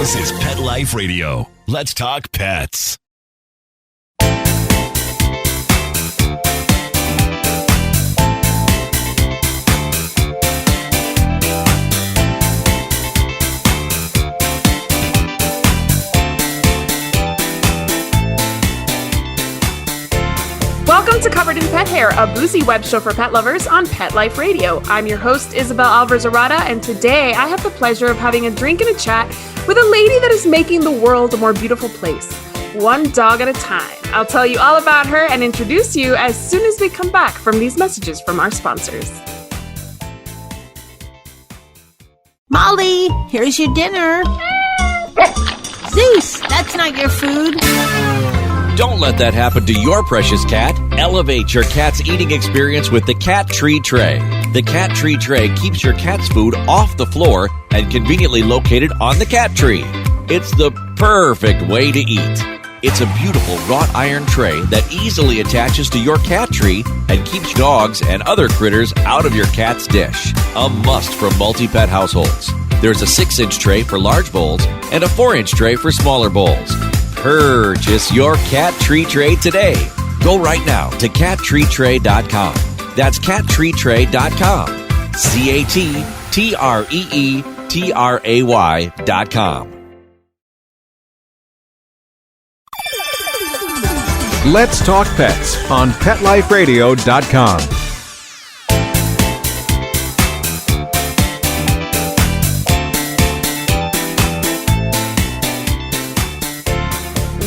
This is Pet Life Radio. Let's talk pets. Welcome to Covered in Pet Hair, a boozy web show for pet lovers on Pet Life Radio. I'm your host, Isabel Alvarez-Arrada, and today I have the pleasure of having a drink and a chat with a lady that is making the world a more beautiful place, one dog at a time. I'll tell you all about her and introduce you as soon as we come back from these messages from our sponsors. Molly, here's your dinner. Zeus, that's not your food. Don't let that happen to your precious cat. Elevate your cat's eating experience with the Cat Tree Tray. The Cat Tree Tray keeps your cat's food off the floor and conveniently located on the cat tree. It's the perfect way to eat. It's a beautiful wrought iron tray that easily attaches to your cat tree and keeps dogs and other critters out of your cat's dish. A must for multi-pet households. There's a 6-inch tray for large bowls and a 4-inch tray for smaller bowls. Purchase your Cat Tree Tray today. Go right now to cattreetray.com. That's cattreetray.com. cattreetray.com. Let's Talk Pets on PetLifeRadio.com.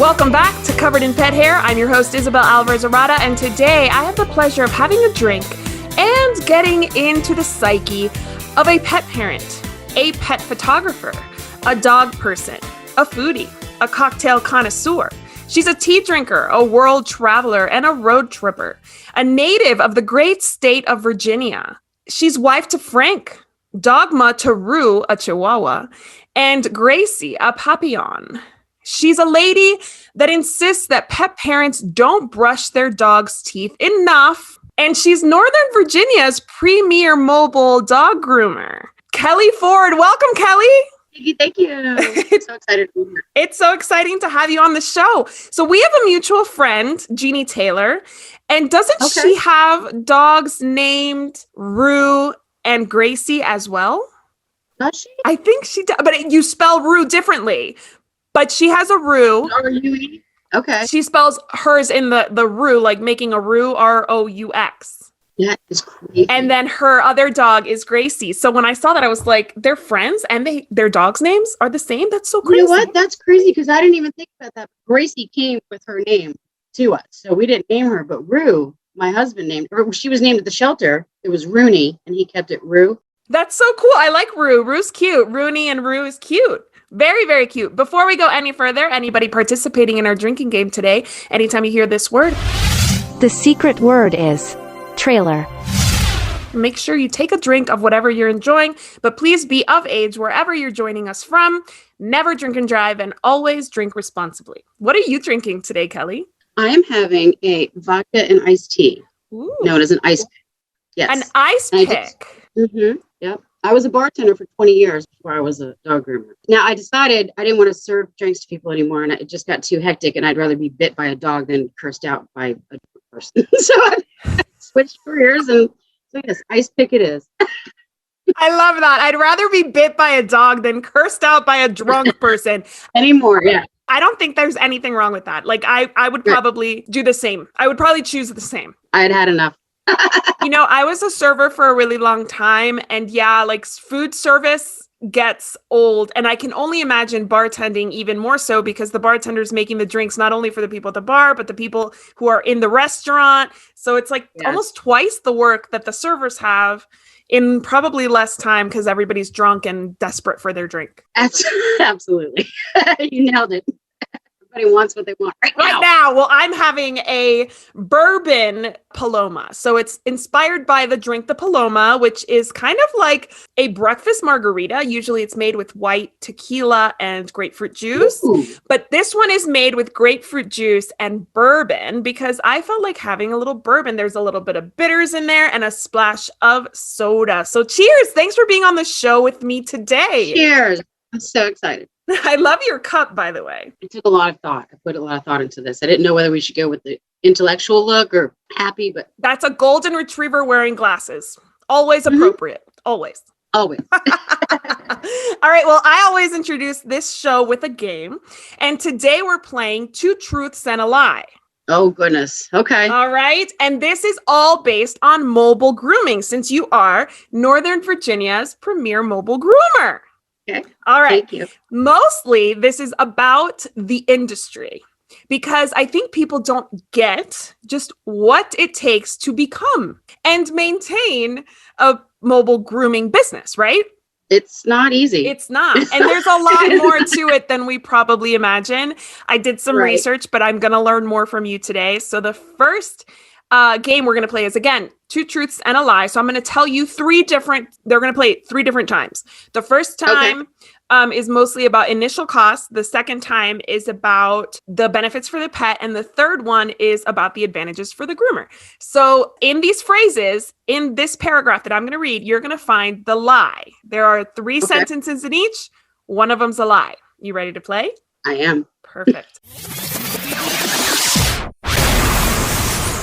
Welcome back to Covered in Pet Hair. I'm your host, Isabel Alvarez-Arrada, and today I have the pleasure of having a drink and getting into the psyche of a pet parent, a pet photographer, a dog person, a foodie, a cocktail connoisseur. She's a tea drinker, a world traveler, and a road tripper, a native of the great state of Virginia. She's wife to Frank, dogma to Rue, a Chihuahua, and Gracie, a Papillon. She's a lady that insists that pet parents don't brush their dog's teeth enough. And she's Northern Virginia's premier mobile dog groomer. Kelly Forde. Welcome, Kelly. Thank you. I'm so excited to be here. It's so exciting to have you on the show. So we have a mutual friend, Jeannie Taylor. And doesn't she have dogs named Rue and Gracie as well? Does she? I think she does. But you spell Rue differently. But she has a Rue. R-U-E? Okay. She spells hers in the Rue, like making a Rue, R-O-U-X. That is crazy. And then her other dog is Gracie. So when I saw that, I was like, they're friends and their dogs' names are the same? That's so crazy. You know what? That's crazy because I didn't even think about that. Gracie came with her name to us. So we didn't name her, but Rue, my husband named her. She was named at the shelter. It was Rooney, and he kept it Rue. That's so cool. I like Rue. Rue's cute. Rooney and Rue is cute. Very, very cute. Before we go any further, anybody participating in our drinking game today, anytime you hear this word, the secret word is trailer. Make sure you take a drink of whatever you're enjoying, but please be of age wherever you're joining us from. Never drink and drive, and always drink responsibly. What are you drinking today, Kelly? I am having a vodka and iced tea, known as an ice pick. Yes. An ice pick. Yep. I was a bartender for 20 years before I was a dog groomer. Now, I decided I didn't want to serve drinks to people anymore, and it just got too hectic, and I'd rather be bit by a dog than cursed out by a different person. So I switched careers, and so yes, ice pick it is. I love that. I'd rather be bit by a dog than cursed out by a drunk person. Anymore, yeah. I don't think there's anything wrong with that. Like, I would probably do the same. I would probably choose the same. I had enough. You know, I was a server for a really long time, and yeah, like food service gets old, and I can only imagine bartending even more so because the bartender's making the drinks not only for the people at the bar, but the people who are in the restaurant. So it's like almost twice the work that the servers have in probably less time because everybody's drunk and desperate for their drink. Absolutely. You nailed it. Everybody wants what they want right now. Well, I'm having a bourbon Paloma. So it's inspired by the drink, the Paloma, which is kind of like a breakfast margarita. Usually it's made with white tequila and grapefruit juice. Ooh. But this one is made with grapefruit juice and bourbon because I felt like having a little bourbon. There's a little bit of bitters in there and a splash of soda. So cheers. Thanks for being on the show with me today. Cheers. I'm so excited. I love your cup, by the way. It took a lot of thought. I put a lot of thought into this. I didn't know whether we should go with the intellectual look or happy, but That's a golden retriever wearing glasses. Always appropriate. Always. always. All right. Well, I always introduce this show with a game. And today we're playing Two Truths and a Lie. Oh, goodness. Okay. All right. And this is all based on mobile grooming, since you are Northern Virginia's premier mobile groomer. Okay. All right. Thank you. Mostly this is about the industry, because I think people don't get just what it takes to become and maintain a mobile grooming business, right? It's not easy. It's not. And there's a lot more to it than we probably imagine. I did some Right. research, but I'm going to learn more from you today. So the first game we're going to play is, again, Two Truths and a Lie. So I'm going to tell you they're going to play it 3 different times. The first time is mostly about initial costs. The second time is about the benefits for the pet. And the third one is about the advantages for the groomer. So in these phrases, in this paragraph that I'm going to read, you're going to find the lie. There are 3 sentences in each. One of them's a lie. You ready to play? I am. Perfect.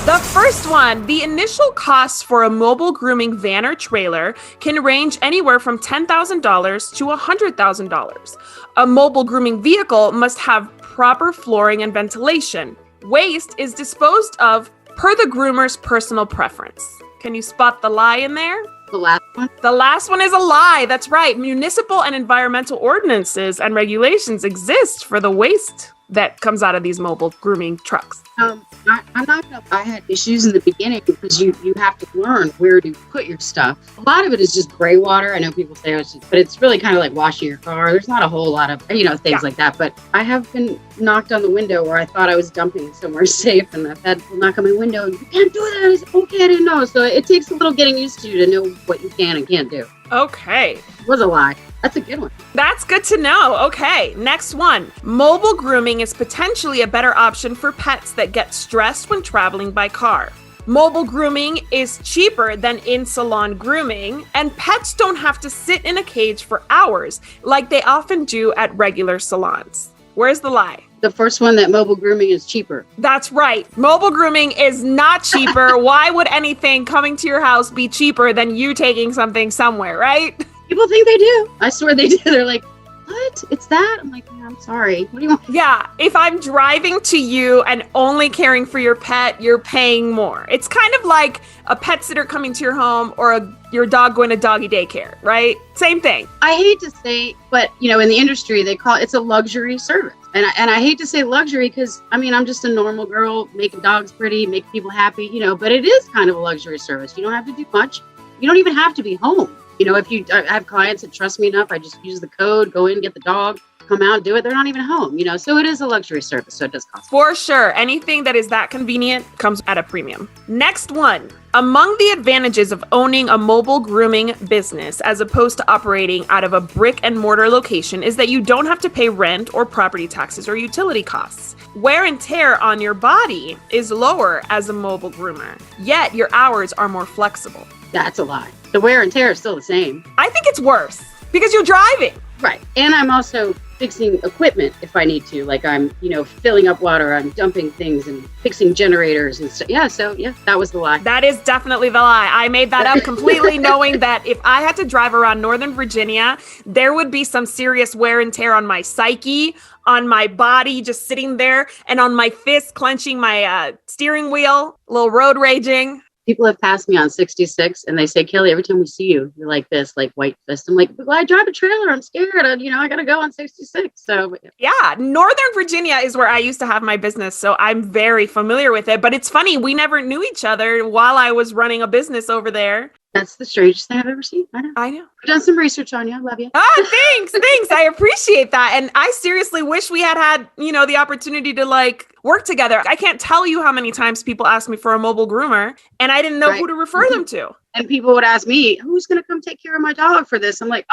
The first one, the initial costs for a mobile grooming van or trailer can range anywhere from $10,000 to $100,000. A mobile grooming vehicle must have proper flooring and ventilation. Waste is disposed of per the groomer's personal preference. Can you spot the lie in there? The last one. The last one is a lie. That's right. Municipal and environmental ordinances and regulations exist for the waste that comes out of these mobile grooming trucks. I'm not gonna. I had issues in the beginning because you have to learn where to put your stuff. A lot of it is just gray water. I know people say but it's really kind of like washing your car. There's not a whole lot of things like that. But I have been knocked on the window where I thought I was dumping somewhere safe, and I've had people knock on my window and, you can't do that. I said, okay, I didn't know. So it takes a little getting used to know what you can and can't do. Okay. It was a lie. That's a good one. That's good to know. Okay, next one. Mobile grooming is potentially a better option for pets that get stressed when traveling by car. Mobile grooming is cheaper than in-salon grooming, and pets don't have to sit in a cage for hours like they often do at regular salons. Where's the lie? The first one, that mobile grooming is cheaper. That's right. Mobile grooming is not cheaper. Why would anything coming to your house be cheaper than you taking something somewhere, right? People think they do. I swear they do. They're like, what? It's that? I'm like, yeah, I'm sorry. What do you want? Yeah, if I'm driving to you and only caring for your pet, you're paying more. It's kind of like a pet sitter coming to your home or your dog going to doggy daycare, right? Same thing. I hate to say, but in the industry, they call it's a luxury service. And I hate to say luxury because, I'm just a normal girl making dogs pretty, making people happy, but it is kind of a luxury service. You don't have to do much. You don't even have to be home. I have clients that trust me enough, I just use the code, go in, get the dog, come out, do it. They're not even home, so it is a luxury service. So it does cost. For sure. Anything that is that convenient comes at a premium. Next one. Among the advantages of owning a mobile grooming business as opposed to operating out of a brick and mortar location is that you don't have to pay rent or property taxes or utility costs. Wear and tear on your body is lower as a mobile groomer, yet your hours are more flexible. That's a lie. The wear and tear is still the same. I think it's worse because you're driving. Right. And I'm also fixing equipment if I need to. Like I'm, filling up water, I'm dumping things and fixing generators and stuff. Yeah, so that was the lie. That is definitely the lie. I made that up completely knowing that if I had to drive around Northern Virginia, there would be some serious wear and tear on my psyche, on my body just sitting there, and on my fist clenching my steering wheel, a little road raging. People have passed me on 66 and they say, Kelly, every time we see you, you're like this, like white fist. I'm like, well, I drive a trailer. I'm scared. I got to go on 66. So yeah, Northern Virginia is where I used to have my business. So I'm very familiar with it. But it's funny, we never knew each other while I was running a business over there. That's the strangest thing I've ever seen. I know. I've done some research on you. I love you. Thanks. I appreciate that. And I seriously wish we had, the opportunity to work together. I can't tell you how many times people ask me for a mobile groomer and I didn't know who to refer them to. And people would ask me, who's going to come take care of my dog for this? I'm like,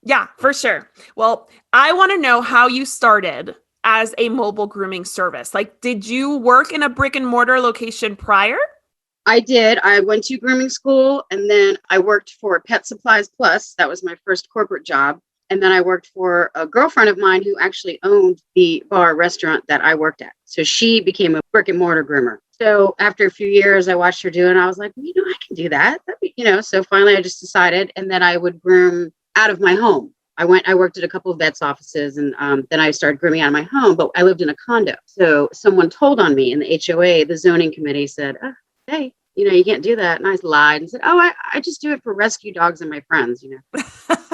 Yeah, for sure. Well, I want to know how you started as a mobile grooming service. Did you work in a brick and mortar location prior? I did. I went to grooming school and then I worked for Pet Supplies Plus. That was my first corporate job. And then I worked for a girlfriend of mine who actually owned the bar restaurant that I worked at. So she became a brick and mortar groomer. So after a few years, I watched her do it and I was like, I can do that. So finally I just decided, and then I would groom out of my home. I worked at a couple of vets offices, and then I started grooming out of my home, but I lived in a condo. So someone told on me in the HOA, the zoning committee said, hey, you can't do that. And I lied and said, I just do it for rescue dogs and my friends,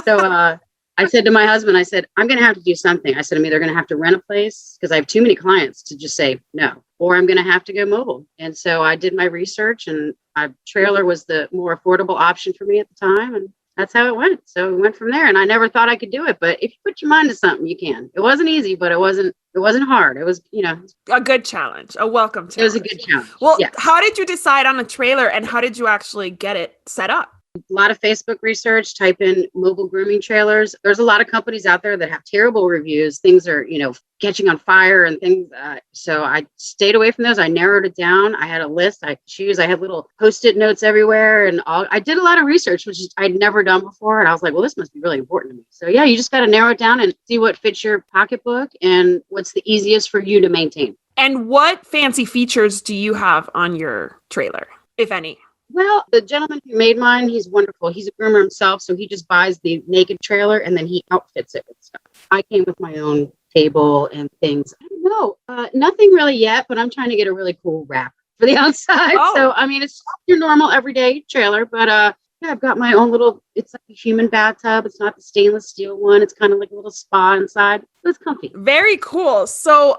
So I said to my husband, I said, I'm going to have to do something. I said, I'm either going to have to rent a place because I have too many clients to just say no, or I'm going to have to go mobile. And so I did my research, and my trailer was the more affordable option for me at the time. And that's how it went. So we went from there, and I never thought I could do it. But if you put your mind to something, you can. It wasn't easy, but it wasn't hard. It was, a good challenge, a welcome challenge. It was a good challenge. Well, yes. How did you decide on a trailer, and how did you actually get it set up? A lot of Facebook research, type in mobile grooming trailers. There's a lot of companies out there that have terrible reviews. Things are, catching on fire and things. So I stayed away from those. I narrowed it down. I had a list. I had little Post-it notes everywhere, and I did a lot of research, which I'd never done before. And I was like, well, this must be really important to me. So yeah, you just got to narrow it down and see what fits your pocketbook and what's the easiest for you to maintain. And what fancy features do you have on your trailer, if any? Well, the gentleman who made mine, he's wonderful. He's a groomer himself, so he just buys the naked trailer and then he outfits it with stuff. I came with my own table and things. I don't know, nothing really yet, but I'm trying to get a really cool wrap for the outside. Oh. So, it's your normal everyday trailer, but I've got my own little, it's like a human bathtub. It's not the stainless steel one. It's kind of like a little spa inside. So it's comfy. Very cool. So,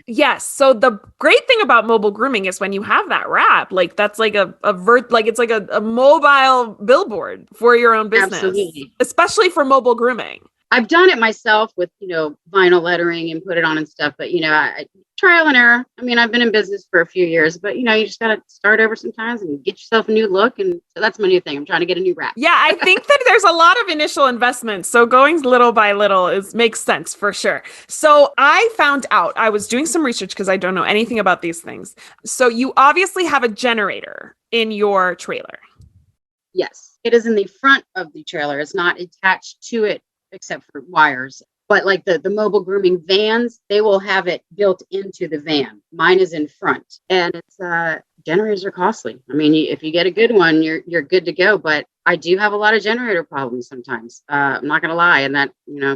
yes. So the great thing about mobile grooming is when you have that wrap, like that's like it's like a mobile billboard for your own business. Absolutely. Especially for mobile grooming. I've done it myself with, vinyl lettering and put it on and stuff, but, I trial and error. I've been in business for a few years, but, you just got to start over sometimes and get yourself a new look. And so that's my new thing. I'm trying to get a new wrap. Yeah, I think that there's a lot of initial investments. So going little by little makes sense for sure. So I found out, I was doing some research because I don't know anything about these things. So you obviously have a generator in your trailer. Yes, it is in the front of the trailer. It's not attached to it except for wires. But like the mobile grooming vans, they will have it built into the van. Mine is in front, and it's generators are costly. If you get a good one, you're good to go. But I do have a lot of generator problems sometimes. I'm not gonna lie, and that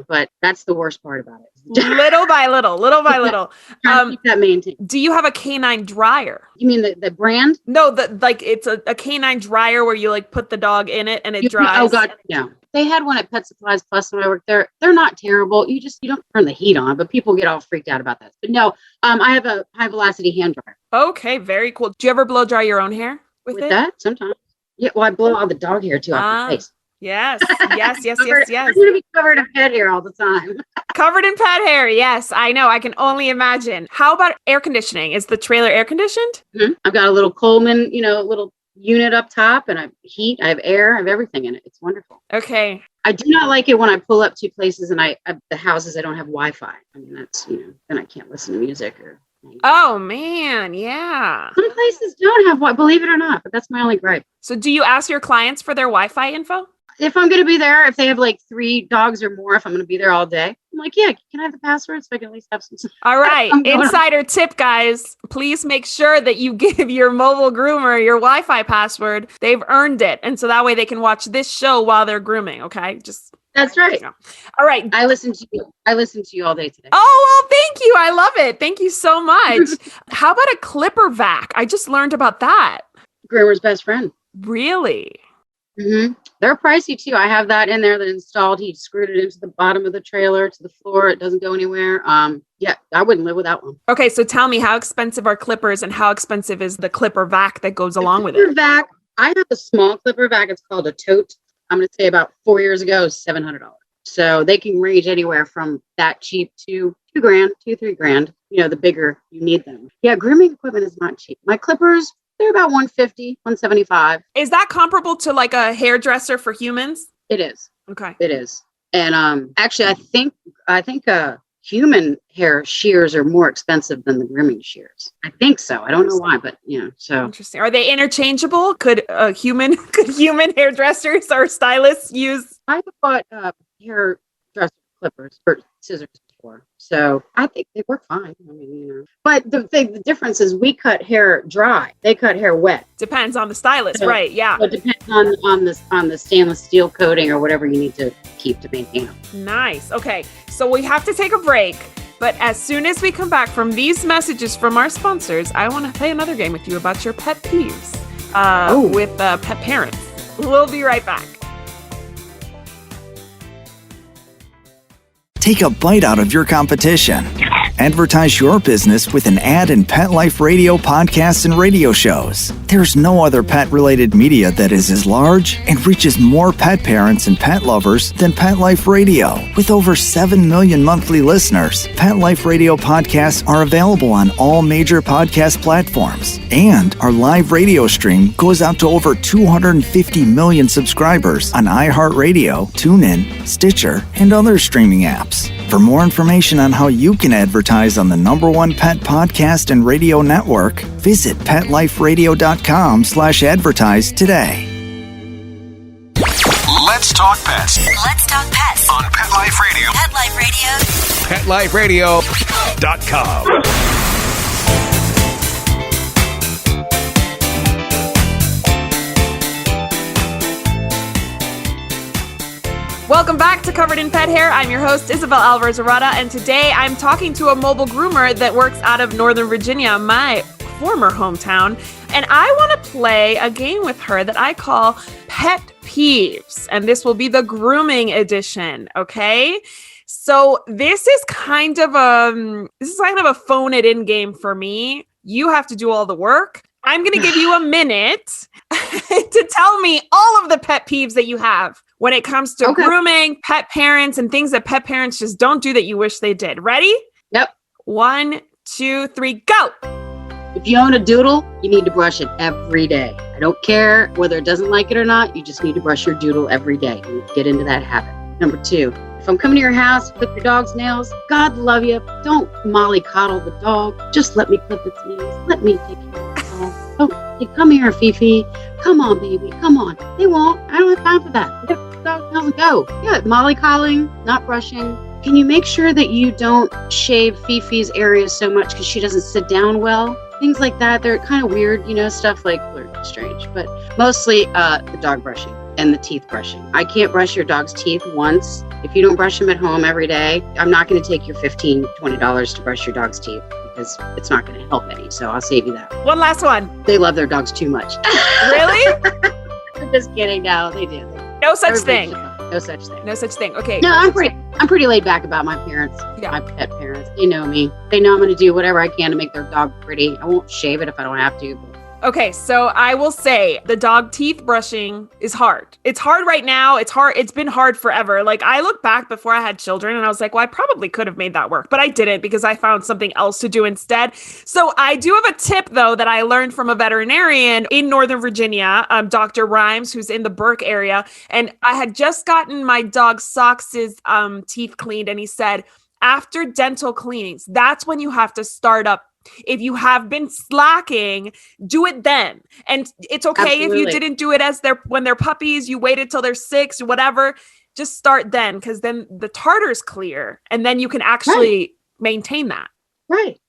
but that's the worst part about it. Little by little. Keep that maintained. Do you have a canine dryer? You mean the brand? No, it's a canine dryer where you like put the dog in it and it dries. Oh God, no. They had one at Pet Supplies Plus when I worked there. They're not terrible. You don't turn the heat on, but people get all freaked out about that. But no, I have a high velocity hand dryer. Okay, very cool. Do you ever blow dry your own hair with it? That? Sometimes. Yeah, well, I blow all the dog hair too off my face. Yes. I'm going to be covered in pet hair all the time. Covered in pet hair. Yes, I know. I can only imagine. How about air conditioning? Is the trailer air conditioned? Mm-hmm. I've got a little Coleman, little unit up top, and I have heat, I have air, I have everything in it. It's wonderful. Okay. I do not like it when I pull up to places and the houses, I don't have Wi-Fi. That's, then I can't listen to music or anything. Oh man. Yeah. Some places don't have Wi-Fi, believe it or not, but that's my only gripe. So do you ask your clients for their Wi-Fi info? If I'm going to be there, if they have like 3 dogs or more, if I'm going to be there all day, I'm like, yeah, can I have the password so I can at least have some? All right. Insider tip, guys. Please make sure that you give your mobile groomer your Wi-Fi password. They've earned it. And so that way they can watch this show while they're grooming. Okay. That's right. All right. I listen to you all day today. Oh, well, thank you. I love it. Thank you so much. How about a clipper vac? I just learned about that. Groomer's best friend. Really? Mm-hmm. They're pricey too. I have that in there that installed. He screwed it into the bottom of the trailer to the floor. It doesn't go anywhere. Yeah, I wouldn't live without one. Okay, so tell me, how expensive are clippers and how expensive is the clipper vac that goes along with it? Vac, I have a small clipper vac. It's called a tote. I'm going to say about 4 years ago, $700. So they can range anywhere from that cheap to $2,000, $3,000. The bigger you need them. Yeah, grooming equipment is not cheap. My clippers, they're about $150, $175. Is that comparable to like a hairdresser for humans? It is. Okay. It is. And actually, I think human hair shears are more expensive than the grooming shears. I think so. I don't know why, but so interesting. Are they interchangeable? Could human hairdressers or stylists use? I bought hair clippers or scissors before. So I think they work fine. I mean, but the difference is we cut hair dry. They cut hair wet. Depends on the stylist, So, right? Yeah. So it depends on the stainless steel coating or whatever you need to keep to maintain them. Nice. Okay. So we have to take a break. But as soon as we come back from these messages from our sponsors, I want to play another game with you about your pet peeves with pet parents. We'll be right back. Take a bite out of your competition. Advertise your business with an ad in Pet Life Radio podcasts and radio shows. There's no other pet-related media that is as large and reaches more pet parents and pet lovers than Pet Life Radio. With over 7 million monthly listeners, Pet Life Radio podcasts are available on all major podcast platforms. And our live radio stream goes out to over 250 million subscribers on iHeartRadio, TuneIn, Stitcher, and other streaming apps. For more information on how you can advertise on the #1 pet podcast and radio network, visit PetLifeRadio.com/advertise today. Let's talk pets Let's talk pets on Pet Life Radio. Pet Life Radio. PetLifeRadio.com. Welcome back to Covered in Pet Hair. I'm your host, Isabel Alvarez-Arata, and today I'm talking to a mobile groomer that works out of Northern Virginia, my former hometown, and I want to play a game with her that I call Pet Peeves, and this will be the grooming edition, okay? So this is kind of a phone it in game for me. You have to do all the work. I'm going to give you a minute to tell me all of the pet peeves that you have when it comes to grooming, pet parents, and things that pet parents just don't do that you wish they did. Ready? Yep. 1, 2, 3, go. If you own a doodle, you need to brush it every day. I don't care whether it doesn't like it or not. You just need to brush your doodle every day and get into that habit. Number 2, if I'm coming to your house, clip your dog's nails, God love you. Don't mollycoddle the dog. Just let me clip its nails. Let me take care of the dog. Oh, hey, come here, Fifi. Come on, baby. Come on. They won't. I don't have time for that. Let the dog nails and go. Yeah, mollycoddling, not brushing. Can you make sure that you don't shave Fifi's areas so much because she doesn't sit down well? Things like that. They're kind of weird, stuff like they're strange. But mostly the dog brushing and the teeth brushing. I can't brush your dog's teeth once. If you don't brush them at home every day, I'm not going to take your $15, $20 to brush your dog's teeth because it's not going to help any. So I'll save you that. One last one. They love their dogs too much. Really? I'm just kidding. No, they do. No such thing. No such thing. No such thing. Okay. No, I'm pretty laid back about my parents. Yeah. My pet parents. They know me. They know I'm going to do whatever I can to make their dog pretty. I won't shave it if I don't have to. Okay, so I will say the dog teeth brushing is hard. It's hard right now. It's hard. It's been hard forever. Like I look back before I had children and I was like, well, I probably could have made that work, but I didn't because I found something else to do instead. So I do have a tip though that I learned from a veterinarian in Northern Virginia, Dr. Rhymes, who's in the Burke area. And I had just gotten my dog Socks's teeth cleaned and he said, after dental cleanings, that's when you have to start up. If you have been slacking, do it then. And it's okay Absolutely. If you didn't do it when they're puppies, you waited till they're 6 or whatever, just start then because then the tartar's clear and then you can actually maintain that. Right.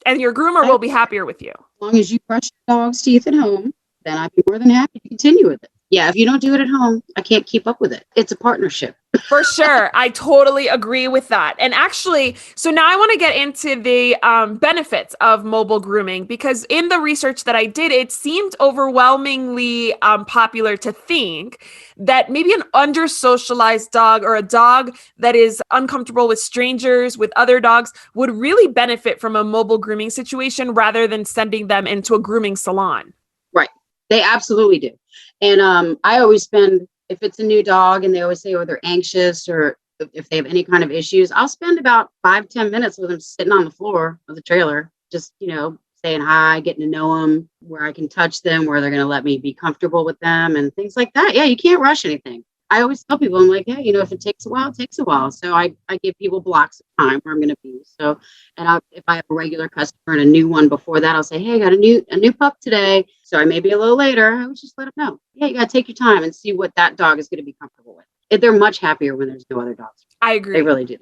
And your groomer will be happier with you. As long as you brush your dog's teeth at home, then I'd be more than happy to continue with it. Yeah, if you don't do it at home, I can't keep up with it. It's a partnership. For sure. I totally agree with that. And actually, so now I want to get into the benefits of mobile grooming because in the research that I did, it seemed overwhelmingly popular to think that maybe an under-socialized dog or a dog that is uncomfortable with strangers, with other dogs, would really benefit from a mobile grooming situation rather than sending them into a grooming salon. Right. They absolutely do. And I always spend, if it's a new dog and they always say, they're anxious or if they have any kind of issues, I'll spend about 5-10 minutes with them sitting on the floor of the trailer, just, saying hi, getting to know them, where I can touch them, where they're going to let me be comfortable with them and things like that. Yeah, you can't rush anything. I always tell people, I'm like, hey, if it takes a while, it takes a while. So I give people blocks of time where I'm going to be. So, and if I have a regular customer and a new one before that, I'll say, hey, I got a new pup today. So I may be a little later. I would just let them know. Yeah, you got to take your time and see what that dog is going to be comfortable with. they're much happier when there's no other dogs. I agree. They really do.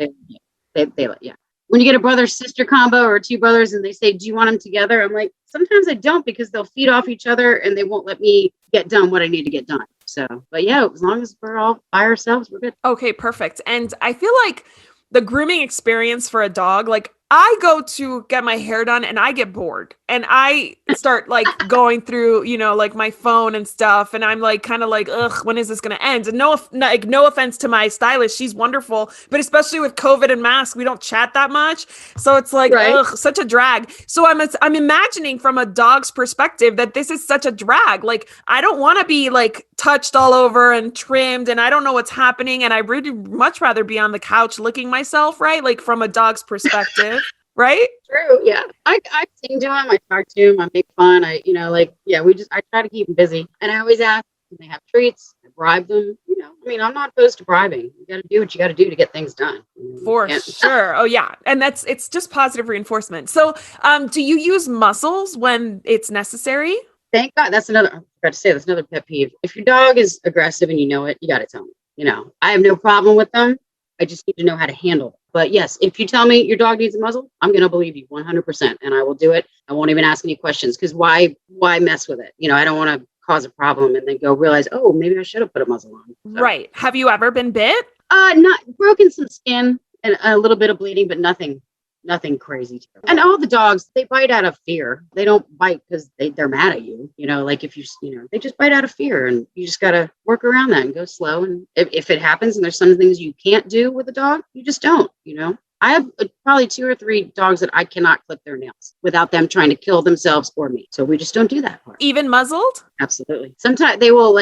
Yeah. When you get a brother-sister combo or two brothers and they say, do you want them together? I'm like, sometimes I don't, because they'll feed off each other and they won't let me get done what I need to get done. So, but yeah, as long as we're all by ourselves, we're good. Okay, perfect. And I feel like the grooming experience for a dog, like I go to get my hair done and I get bored and I start like going through, like my phone and stuff. And I'm like, kind of like, ugh, when is this going to end? And no offense to my stylist. She's wonderful, but especially with COVID and masks, we don't chat that much. So it's like, ugh, such a drag. So I'm imagining from a dog's perspective that this is such a drag. Like, I don't want to be like touched all over and trimmed and I don't know what's happening. And I really much rather be on the couch licking myself, right? Like from a dog's perspective. Right? True. Yeah. I sing to him. I talk to him. I make fun. I try to keep him busy. And I always ask when they have treats, I bribe them. I'm not opposed to bribing. You got to do what you got to do to get things done. For sure. Oh yeah. And it's just positive reinforcement. So, do you use muscles when it's necessary? Thank God. I forgot to say, that's another pet peeve. If your dog is aggressive and you know it, you got to tell me. I have no problem with them. I just need to know how to handle it. But yes, if you tell me your dog needs a muzzle, I'm going to believe you 100% and I will do it. I won't even ask any questions because why mess with it? I don't want to cause a problem and then go realize, oh, maybe I should have put a muzzle on. So. Right. Have you ever been bit? Not broken some skin and a little bit of bleeding, but nothing crazy. And all the dogs, they bite out of fear. They don't bite because they're mad at you. Like if they just bite out of fear and you just got to work around that and go slow. And if it happens and there's some things you can't do with a dog, you just don't, I have probably 2 or 3 dogs that I cannot clip their nails without them trying to kill themselves or me. So we just don't do that part. Even muzzled? Absolutely. Sometimes they will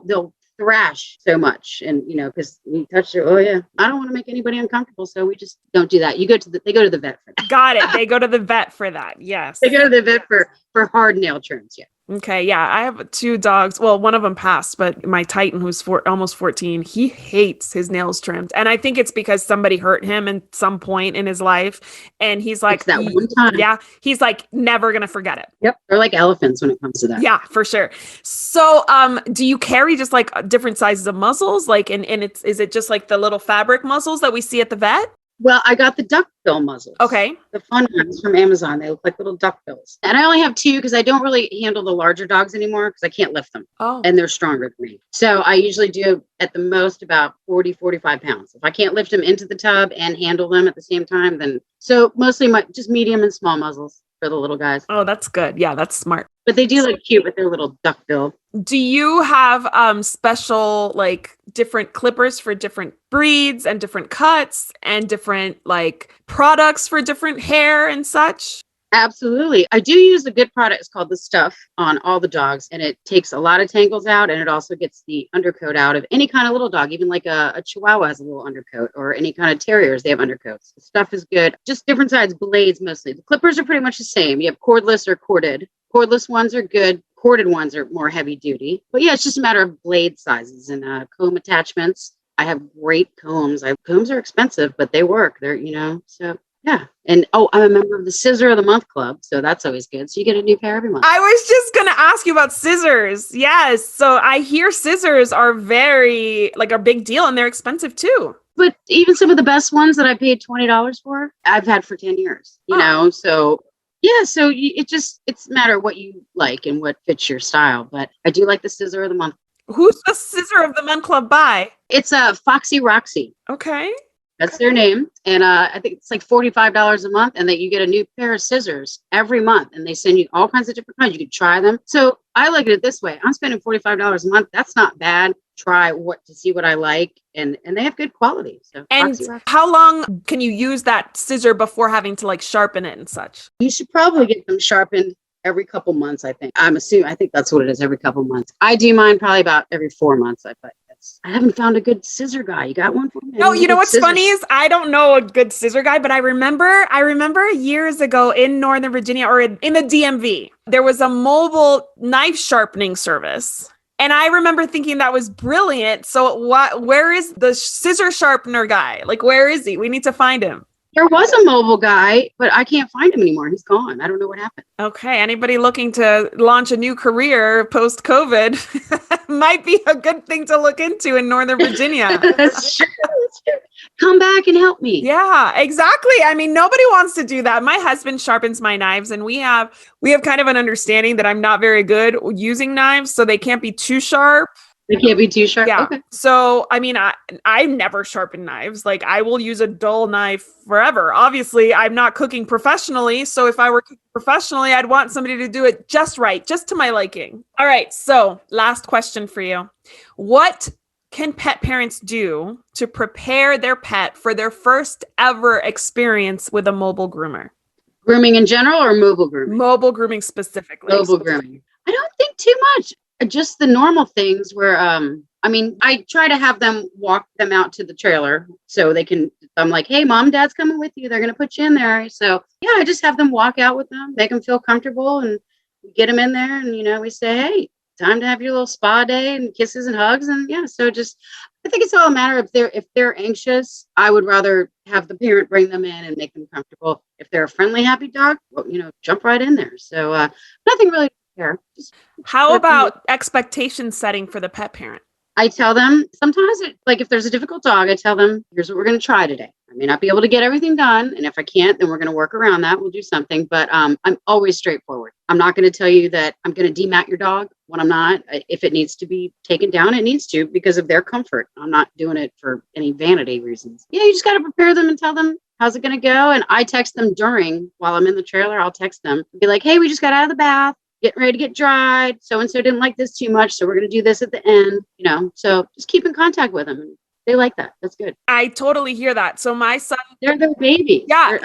they'll thrash so much and because you touch their I don't want to make anybody uncomfortable, so we just don't do that. They go to the vet for that. Got it. They go to the vet for that. Yes, they go to the vet for hard nail trims. Yeah. Okay. Yeah. I have 2 dogs. Well, one of them passed, but my Titan, who's almost 14, he hates his nails trimmed. And I think it's because somebody hurt him at some point in his life. And he's like, it's that one time. Yeah. He's like, never going to forget it. Yep. They're like elephants when it comes to that. Yeah, for sure. So, do you carry just like different sizes of muzzles? Like, and is it just like the little fabric muzzles that we see at the vet? Well, I got the duckbill muzzles. Okay. The fun ones from Amazon. They look like little duckbills. And I only have 2 because I don't really handle the larger dogs anymore because I can't lift them. Oh. And they're stronger than me. So I usually do at the most about 40, 45 pounds. If I can't lift them into the tub and handle them at the same time, then so mostly just medium and small muzzles for the little guys. Oh, that's good. Yeah, that's smart. But they do look cute with their little duckbill. Do you have special like different clippers for different breeds and different cuts and different like products for different hair and such? Absolutely. I do use a good product. It's called The Stuff on all the dogs, and it takes a lot of tangles out, and it also gets the undercoat out of any kind of little dog, even like a Chihuahua has a little undercoat, or any kind of terriers, they have undercoats. The Stuff is good. Just different size blades mostly. The clippers are pretty much the same. You have cordless or corded. Cordless ones are good. Corded ones are more heavy duty. But yeah, it's just a matter of blade sizes and comb attachments. I have great combs. Combs are expensive, but they work. They're, so yeah. And I'm a member of the Scissor of the Month Club, so that's always good. So you get a new pair every month. I was just going to ask you about scissors. Yes. So I hear scissors are a big deal and they're expensive too. But even some of the best ones that I paid $20 for, I've had for 10 years, so yeah. So it's a matter of what you like and what fits your style. But I do like the Scissor of the Month. Who's the Scissor of the Month Club by? It's Foxy Roxy. Okay. That's their name. And I think it's like $45 a month. And that you get a new pair of scissors every month. And they send you all kinds of different kinds. You can try them. So I look at it this way. I'm spending $45 a month. That's not bad. Try to see what I like. And they have good quality. So and how long can you use that scissor before having to like sharpen it and such? You should probably get them sharpened every couple months, I think. I think that's what it is, every couple months. I do mine probably about every 4 months. I haven't found a good scissor guy. You got one for me? No, you know what's funny is I don't know a good scissor guy, but I remember years ago in Northern Virginia or in the DMV, there was a mobile knife sharpening service. And I remember thinking that was brilliant. So where is the scissor sharpener guy? Like, where is he? We need to find him. There was a mobile guy, but I can't find him anymore. He's gone. I don't know what happened. Okay. Anybody looking to launch a new career post-COVID might be a good thing to look into in Northern Virginia. That's true. Come back and help me. Yeah, exactly. I mean, nobody wants to do that. My husband sharpens my knives, and we have kind of an understanding that I'm not very good using knives, so they can't be too sharp. They can't be too sharp. Yeah. Okay. So, I mean, I never sharpen knives. Like, I will use a dull knife forever. Obviously, I'm not cooking professionally. So if I were cooking professionally, I'd want somebody to do it just right, just to my liking. All right. So last question for you. What can pet parents do to prepare their pet for their first ever experience with a mobile groomer? Grooming in general or mobile grooming? Mobile grooming specifically. Mobile grooming. I don't think too much. Just the normal things where, I try to have them walk them out to the trailer so they can, I'm like, hey, mom, dad's coming with you. They're going to put you in there. So yeah, I just have them walk out with them, make them feel comfortable, and get them in there. And, we say, hey, time to have your little spa day and kisses and hugs. And yeah, so I think it's all a matter of if they're anxious, I would rather have the parent bring them in and make them comfortable. If they're a friendly, happy dog, well, jump right in there. So nothing really. How about expectation setting for the pet parent? I tell them sometimes, if there's a difficult dog, I tell them, here's what we're going to try today. I may not be able to get everything done. And if I can't, then we're going to work around that. We'll do something. But I'm always straightforward. I'm not going to tell you that I'm going to demat your dog when I'm not. If it needs to be taken down, it needs to, because of their comfort. I'm not doing it for any vanity reasons. Yeah, you just got to prepare them and tell them, how's it going to go? And I text them while I'm in the trailer. I'll text them and be like, hey, we just got out of the bath. Getting ready to get dried. So-and-so didn't like this too much. So we're going to do this at the end, so just keep in contact with them. They like that. That's good. I totally hear that. So my son, they're their babies. Yeah.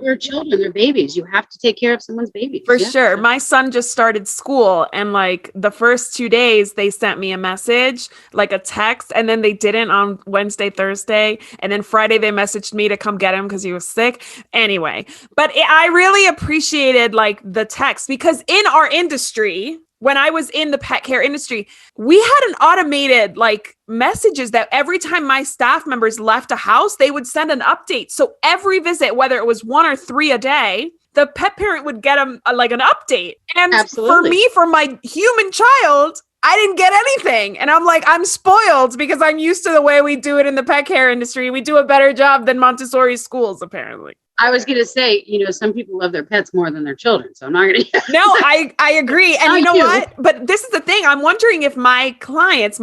They're children. They're babies. You have to take care of someone's babies. For sure. My son just started school, and the first 2 days they sent me a message, like a text, and then they didn't on Wednesday, Thursday. And then Friday they messaged me to come get him because he was sick. Anyway, but I really appreciated the text, because in our industry, when I was in the pet care industry, we had an automated messages that every time my staff members left a house, they would send an update. So every visit, whether it was 1 or 3 a day, the pet parent would get an update. And Absolutely. for my human child, I didn't get anything. And I'm spoiled because I'm used to the way we do it in the pet care industry. We do a better job than Montessori schools, apparently. I was going to say, some people love their pets more than their children. So I'm not going to. No, I agree. And you know what? But this is the thing. I'm wondering if my clients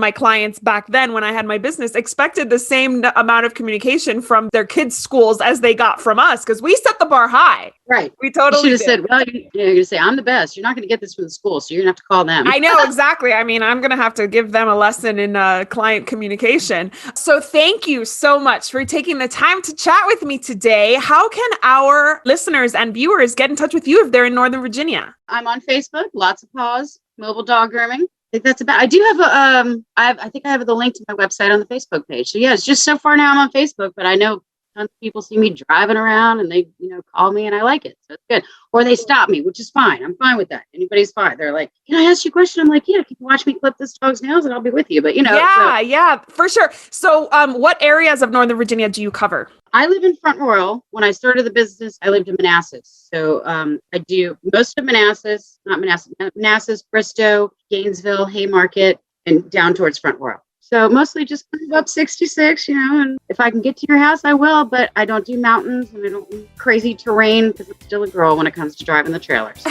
back then when I had my business expected the same amount of communication from their kids' schools as they got from us, because we set the bar high. Right. We totally should have said, well, you're going to say, I'm the best. You're not going to get this from the school. So you're going to have to call them. I know, exactly. I mean, I'm going to have to give them a lesson in client communication. So thank you so much for taking the time to chat with me today. How can our listeners and viewers get in touch with you if they're in Northern Virginia? I'm on Facebook, Lots of Paws, Mobile Dog Grooming. I think that's about. I do have I think I have the link to my website on the Facebook page. So yeah, it's just so far now I'm on Facebook, but I know tons of people see me driving around and they, call me and I like it. So it's good. Or they stop me, which is fine. I'm fine with that. Anybody's fine. They're like, can I ask you a question? I'm like, yeah, can you watch me clip this dog's nails and I'll be with you. But Yeah, for sure. So what areas of Northern Virginia do you cover? I live in Front Royal. When I started the business, I lived in Manassas. So I do most of Manassas, Bristow, Gainesville, Haymarket, and down towards Front Royal. So mostly just up 66, and if I can get to your house, I will, but I don't do mountains and I don't do crazy terrain because I'm still a girl when it comes to driving the trailers.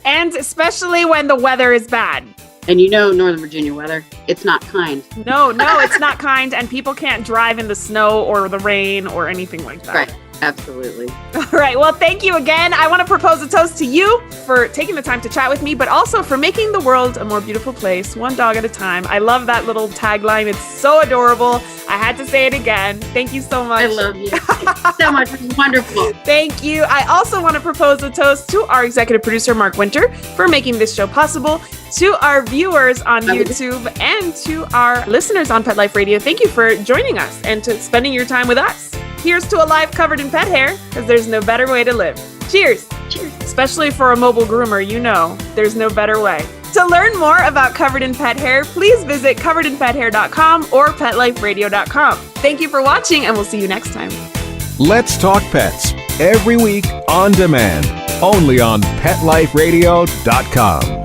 And especially when the weather is bad. And Northern Virginia weather, it's not kind. No, it's not kind. And people can't drive in the snow or the rain or anything like that. Right. Absolutely. All right. Well, thank you again. I want to propose a toast to you for taking the time to chat with me, but also for making the world a more beautiful place, one dog at a time. I love that little tagline. It's so adorable. I had to say it again. Thank you so much. I love you so much. It's wonderful. Thank you. I also want to propose a toast to our executive producer, Mark Winter, for making this show possible, to our viewers on YouTube, and to our listeners on Pet Life Radio. Thank you for joining us and to spending your time with us. Here's to a life covered in pet hair, because there's no better way to live. Cheers. Cheers. Especially for a mobile groomer, there's no better way. To learn more about Covered in Pet Hair, please visit coveredinpethair.com or petliferadio.com. Thank you for watching, and we'll see you next time. Let's Talk Pets, every week on demand, only on PetLifeRadio.com.